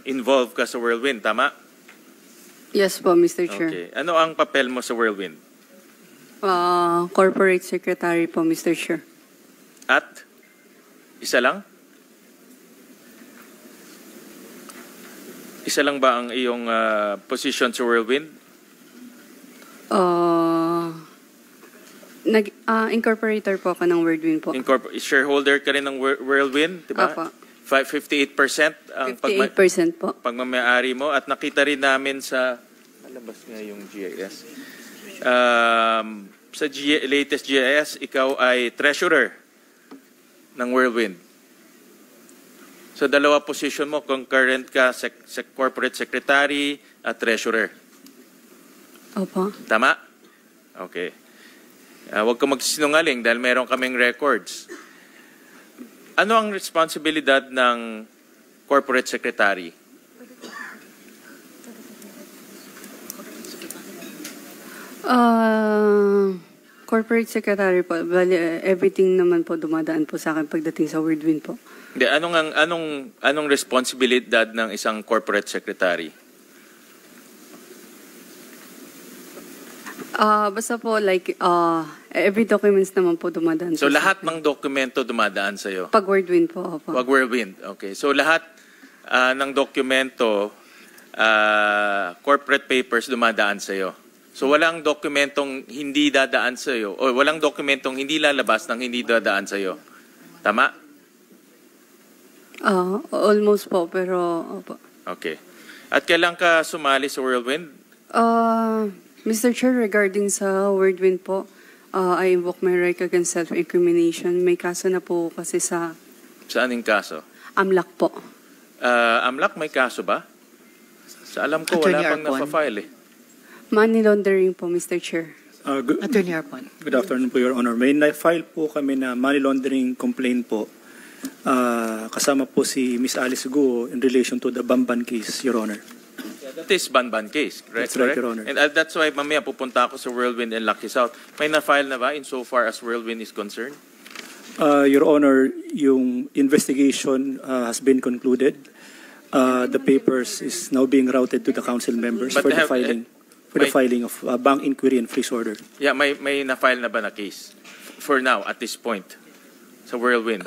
involved ka sa Whirlwind, tama? Yes po, Mr. Chair. Okay. Ano ang papel mo sa Whirlwind? Corporate Secretary po, Mr. Chair. At? Isa lang? Isa lang ba ang iyong position sa Whirlwind? Incorporator po ako ng Whirlwind po. Shareholder ka rin ng Whirlwind, di ba? Opo. 58% ang 58% po. pagmamayari mo. At nakita rin namin sa, alabas nga yung GIS. Sa latest GIS, ikaw ay treasurer ng Whirlwind. So dalawa position mo, concurrent ka, corporate secretary at treasurer. Opo. Tama? Okay. Huwag ka magsinungaling dahil meron kaming records. Ano ang responsibilidad ng corporate secretary? Corporate secretary po, everything naman po dumadaan po sa akin pagdating sa Whirlwind po. Hindi, anong responsibilidad ng isang corporate secretary? Basta po like every documents naman po dumadaan. So lahat ng dokumento dumadaan sa iyo. Pag Whirlwind po, opo. Pag Whirlwind. Okay. So lahat ng dokumento corporate papers dumadaan sa iyo. So walang dokumentong hindi dadaan sa iyo o walang dokumentong hindi lalabas ng hindi dadaan sa iyo. Tama? Almost po, pero opo. Okay. At kailan ka sumali sa Whirlwind? Mr. Chair, regarding sa Whirlwind po, I invoke my right against self-incrimination. May kaso na po kasi sa... Saan yung kaso? AMLAC po. AMLAC may kaso ba? Sa alam ko, Attorney wala pang Arpon. napafile eh. Money laundering po, Mr. Chair. Attorney Arpon. Good afternoon po, Your Honor. May na-file po kami na money laundering complaint po. Kasama po si Ms. Alice Guo in relation to the Bamban case, Your Honor. That is Banban case, correct? That's right, Your Honor. And that's why mamaya pupunta ako sa Whirlwind and Lucky South. May na-file na ba insofar as Whirlwind is concerned? Your Honor, yung investigation has been concluded. The papers is now being routed to the council members But for the filing of bank inquiry and freeze order. Yeah, may na-file na ba na case? For now, at this point, sa Whirlwind?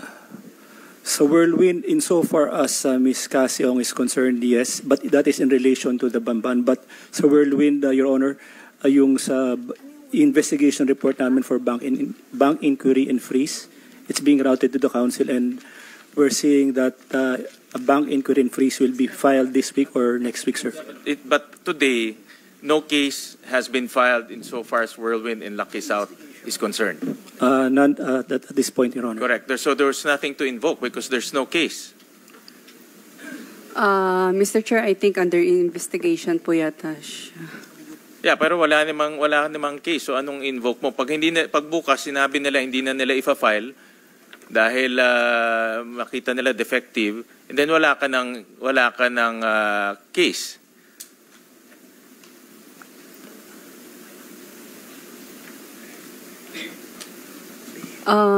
So Whirlwind, insofar as Ms. Casiong is concerned, yes, but that is in relation to the Bamban. But sa Whirlwind, Your Honor, yung sa investigation report namin for bank inquiry and freeze, it's being routed to the council, and we're seeing that a bank inquiry and freeze will be filed this week or next week, sir. But today, no case has been filed insofar as Whirlwind and Lucky South is concerned. None at this point, Your Honor. Correct. So there's nothing to invoke because there's no case. Mr. Chair, I think under investigation po yata siya. Yeah, pero wala namang case. So anong invoke mo? Pag bukas sinabi nila hindi na nila ifa-file dahil makita nila defective, and then wala ka ng case.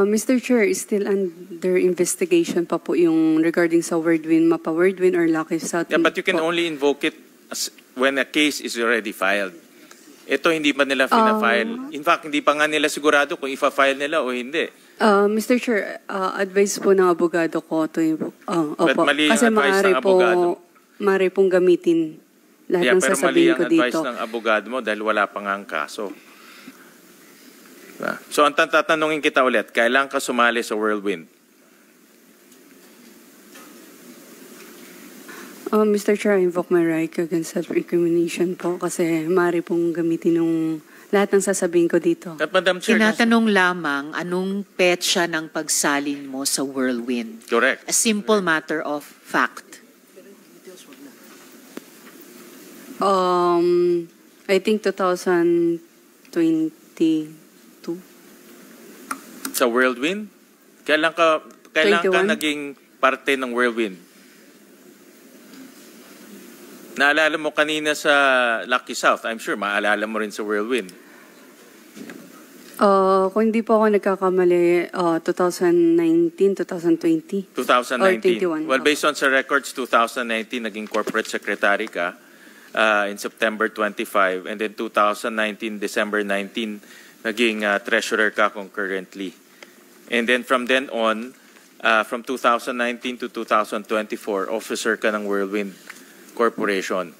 Mr. Chair, is still under investigation pa po yung regarding sa Whirlwind, Mapa Whirlwind or Lucky South. Yeah, but you can only invoke it when a case is already filed. Ito hindi pa nila fina-file. In fact, hindi pa nga nila sigurado kung ifa-file nila o hindi. Mr. Chair, advice po ng abogado ko to But mali ang kasi advice ng abogado. maaari pong gamitin lahat ng sasabihin ko dito. Yeah, pero mali ang advice ng abogado mo dahil wala pa nga ang kaso. So, ang tatanungin kita ulit, kailan ka sumali sa Whirlwind? Mr. Chair, I invoke my right against self-incrimination po kasi maaari pong gamitin ng lahat ng sasabihin ko dito. At Madam Chair, Tinatanong lamang anong petsa ng pagsalin mo sa Whirlwind. correct. A simple matter of fact. I think 2022. Sa Whirlwind? Kailan ka 21? naging parte ng Whirlwind? Naalala mo kanina sa Lucky South. I'm sure maalala mo rin sa Whirlwind. Kung hindi po ako nagkakamali, 2019, 2020. 2019. Or 21. Well, based on sa records, 2019, naging corporate secretary ka in September 25. And then 2019, December 19, naging treasurer ka concurrently. And then from then on, from 2019 to 2024, officer ka ng Whirlwind Corporation.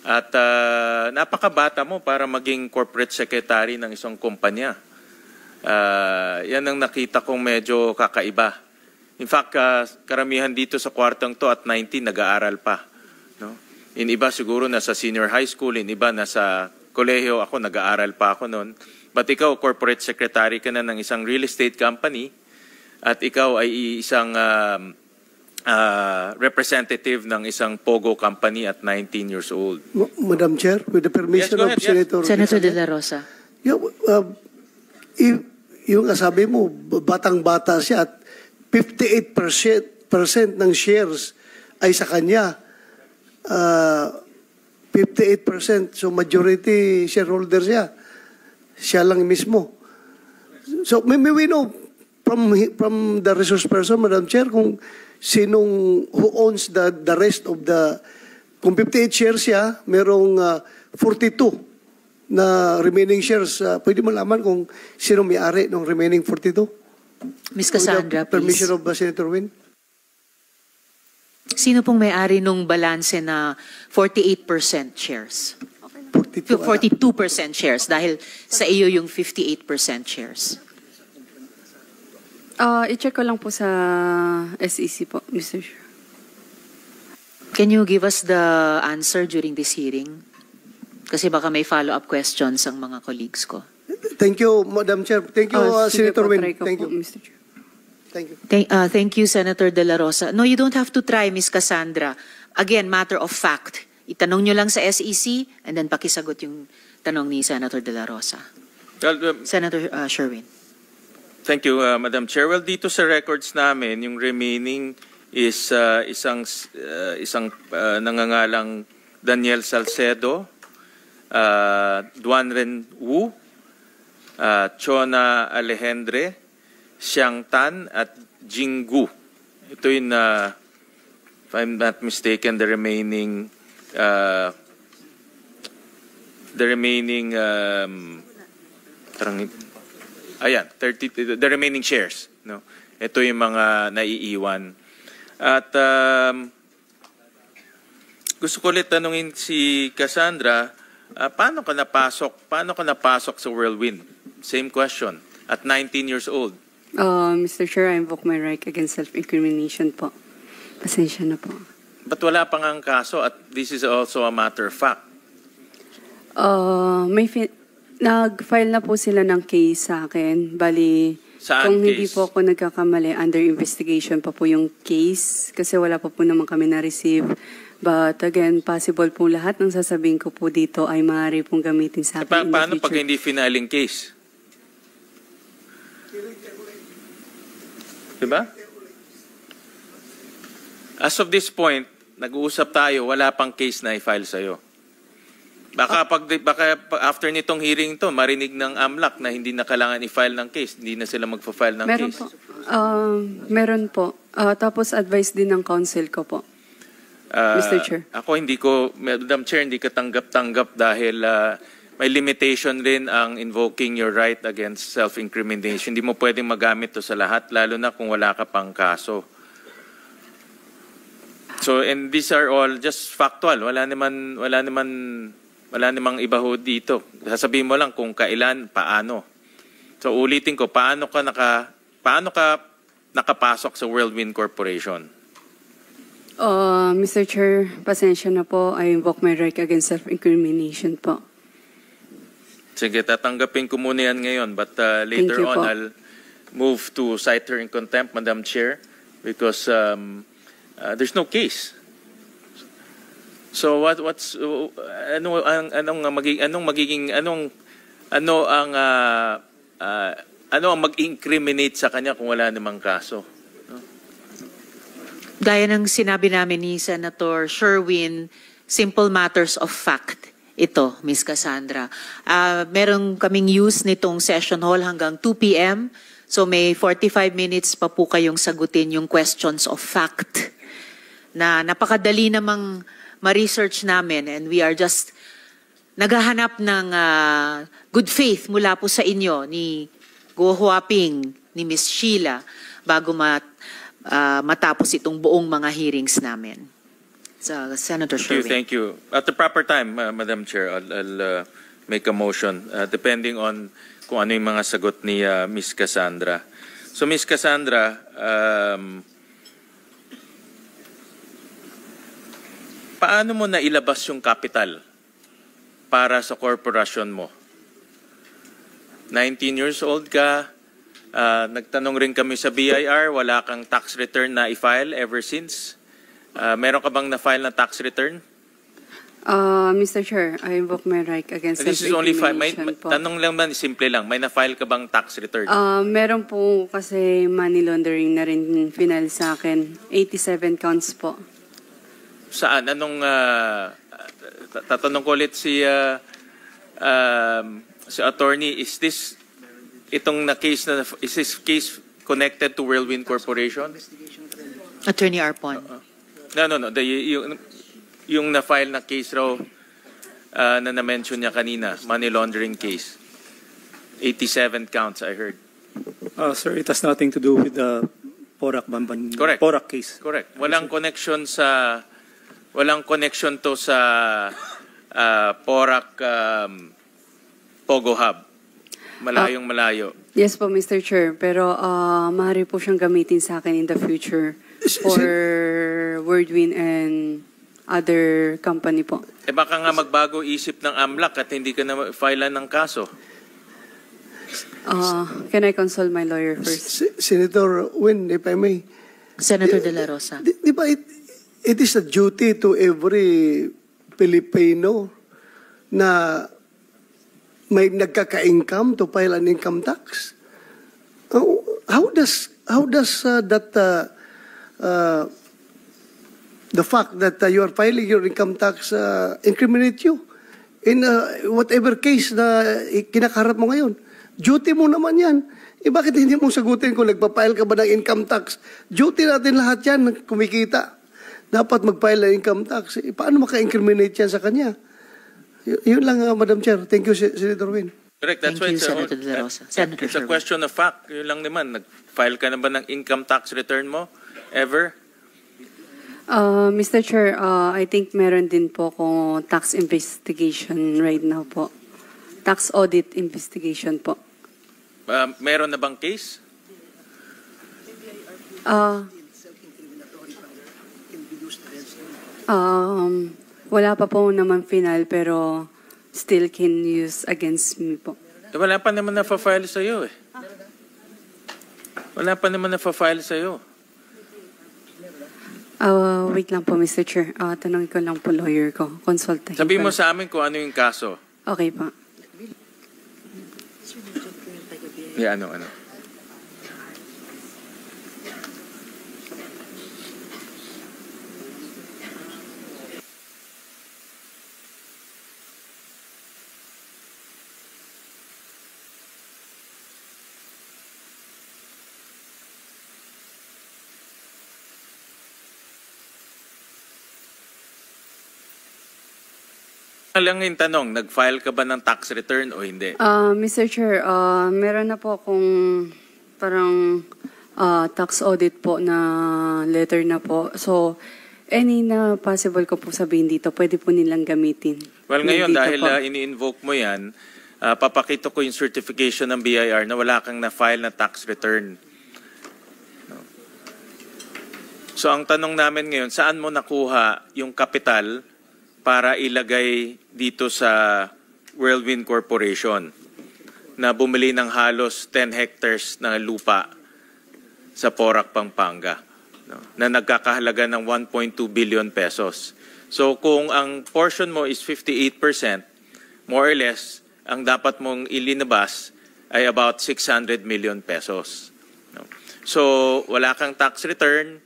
At napakabata mo para maging corporate secretary ng isang kumpanya. Yan ang nakita kong medyo kakaiba. In fact, karamihan dito sa kwartong to at 19 nag-aaral pa. No? In iba siguro nasa senior high school, in iba nasa kolehiyo, ako nag-aaral pa ako noon. But ikaw, corporate secretary ka na ng isang real estate company at ikaw ay isang representative ng isang Pogo company at 19 years old. Madam Chair, with the permission Yes, go ahead, of Senator De La Rosa. Yeah, yung sabi mo, batang-bata siya at 58% ng shares ay sa kanya. 58%, so majority shareholder siya. Siya lang mismo. So may we know from the resource person, Madam Chair, kung who owns the rest of the, kung 58 shares siya, merong 42 na remaining shares. Pwede mo laman kung sino may-ari ng remaining 42? Ms. Cassandra, With the permission please. of Senator Win? Sino pong may-ari nung balanse na 48% shares? 42. 42% shares dahil sa iyo yung 58% shares. I-check ko lang po sa SEC po, Mr. Chair. Can you give us the answer during this hearing? Kasi baka may follow-up questions ang mga colleagues ko. Thank you, Madam Chair. Thank you, Sige Senator po, Win. try ko Thank po, you. Mr. Chair. Thank you. Thank you, Senator De La Rosa. No, you don't have to try, Ms. Cassandra. Again, matter of fact. Itanong nyo lang sa SEC and then pakisagot yung tanong ni Senator De La Rosa. Well, Senator Sherwin. thank you, Madam Chair. Well, dito sa records namin, yung remaining is isang nangangalang Daniel Salcedo, Duan Ren Wu, Chona Alejandre, Xiang Tan, at Jinggu. Ito yung, if I'm not mistaken, the remaining ayan, 30, the remaining shares, no. Ito yung mga naiiwan. At gusto ko ulit tanungin si Cassandra, paano ka napasok sa Whirlwind? Same question. At 19 years old. Mr. Chair, I invoke my right against self-incrimination po. Pasensya na po. Ba't wala pang ang kaso at this is also a matter of fact? Nag-file na po sila ng case sa akin. Bali, Saan kung hindi case? po ako nagkakamali, under investigation pa po yung case. Kasi wala pa po naman kami na-receive. But again, possible po lahat ng sasabihin ko po dito ay maaari pong gamitin sa akin in the Paano future. pag hindi finaling case? Diba? As of this point, nag-uusap tayo, wala pang case na i-file sa'yo. Baka after nitong hearing to, marinig ng AMLAC na hindi na kailangan i-file ng case, hindi na sila magpa-file ng Meron case. po. Meron po. Tapos advice din ng counsel ko po. Mr. Chair. Ako Madam Chair, hindi ka tanggap-tanggap dahil may limitation rin ang invoking your right against self-incrimination. Hindi mo pwedeng magamit to sa lahat, lalo na kung wala ka pang kaso. So, and these are all just factual. Wala namang iba ho dito. Sasabihin mo lang kung kailan, paano. So, ulitin ko, paano ka nakapasok sa Whirlwind Corporation? Mr. Chair, pasensya na po. I invoke my right against self-incrimination po. Sige, tatanggapin ko muna yan ngayon. But Thank later you on, po. I'll move to cite her in contempt, Madam Chair, because there's no case. So ano ang mag-incriminate sa kanya kung wala namang kaso? Gaya ng sinabi namin ni Senator Sherwin, simple matters of fact ito, Ms. Cassandra. Meron kaming use nitong session hall hanggang 2 p.m. So may 45 minutes pa po kayong sagutin yung questions of fact na napakadali namang ma-research namin, and we are just naghahanap ng good faith mula po sa inyo ni Go Huaping, ni Ms. Sheila bago matapos itong buong mga hearings namin. So, Senator Sherwin. Thank you. At the proper time, Madam Chair, I'll make a motion depending on kung ano yung mga sagot ni Ms. Cassandra. So, Ms. Cassandra, paano mo nailabas yung capital para sa corporation mo? 19 years old ka, nagtanong rin kami sa BIR, wala kang tax return na i-file ever since. Meron ka bang na-file na tax return? Mr. Chair, I invoke my right against This is only self-incrimination po. tanong lang man, simple lang. May na-file ka bang tax return? Meron po kasi money laundering na rin final sa akin. 87 counts po. Saan? Anong tatanong ko ulit si attorney, is this case connected to Whirlwind Corporation? Attorney Arpon. No. Yung na-file na case raw na na-mention niya kanina, money laundering case. 87 counts, I heard. Sir, it has nothing to do with the Porac Bamban Correct. Porac case. Correct. Walang connection to sa Porac Pogo Hub. Malayong malayo. Yes po, Mr. Chair. Pero maaari po siyang gamitin sa akin in the future for Whirlwind and other company po. Baka nga magbago isip ng AMLAC at hindi ka na file ng kaso. Can I consult my lawyer first? Senator Win, if I may. Senator De La Rosa. Di ba it is a duty to every Filipino na may nagkaka-income to file an income tax? How does the fact that you are filing your income tax incriminate you in whatever case na kinakaharap mo ngayon? Duty mo naman yan. Bakit hindi mo sagutin kung nagpa-file ka ba ng income tax? Duty natin lahat yan, kumikita. Dapat mag-file ng income tax. Paano maka-incriminate yan sa kanya? Yun lang, Madam Chair. Thank you, Senator Win. Correct. That's Thank why you, Senator De La Rosa. Senator it's a Sherwin. question of fact. Yun lang naman. Nag-file ka na ba ng income tax return mo? Ever? Mr. Chair, I think meron din po akong tax investigation right now po. Tax audit investigation po. Meron na bang case? Wala pa po naman final pero still can use against me po. Wala pa naman na-file sa'yo eh. Wala pa naman na-file sa'yo. Wait lang po, Mr. Chair. Tanongin ko lang po lawyer ko. Consultahin Sabi mo ko. sa amin kung ano yung kaso. Okay pa. Ano. Lang yung tanong, nag-file ka ba ng tax return o hindi? Mr. Chair, meron na po akong parang tax audit po na letter na po. So, any na possible ko po sabihin dito, pwede po nilang gamitin. Well, ngayon, Dito dahil po. ini-invoke mo yan, papakita ko yung certification ng BIR na wala kang na-file na tax return. So, ang tanong namin ngayon, saan mo nakuha yung kapital para ilagay dito sa Whirlwind Corporation na bumili ng halos 10 hectares na lupa sa Porac, Pampanga, na nagkakahalaga ng 1.2 billion pesos. So kung ang portion mo is 58%, more or less, ang dapat mong ilinabas ay about 600 million pesos. So wala kang tax return,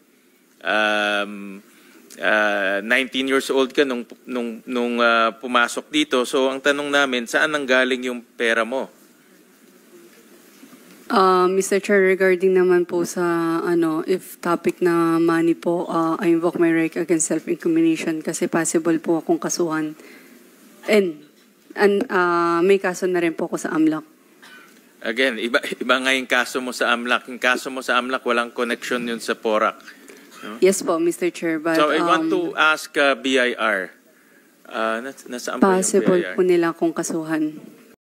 19 years old ka nung pumasok dito. So ang tanong namin, saan nanggaling yung pera mo? Mr. Chair, regarding naman po sa if topic na money po, I invoke my right against self-incrimination kasi possible po akong kasuhan. And may kaso na rin po ako sa AMLAC. Again, iba nga yung kaso mo sa AMLAC. Yung kaso mo sa AMLAC, walang connection yun sa PORAC. No? Yes po, Mr. Chair. But, So I want to ask BIR. Nasaan ba yung possible BIR? po nila akong kasuhan.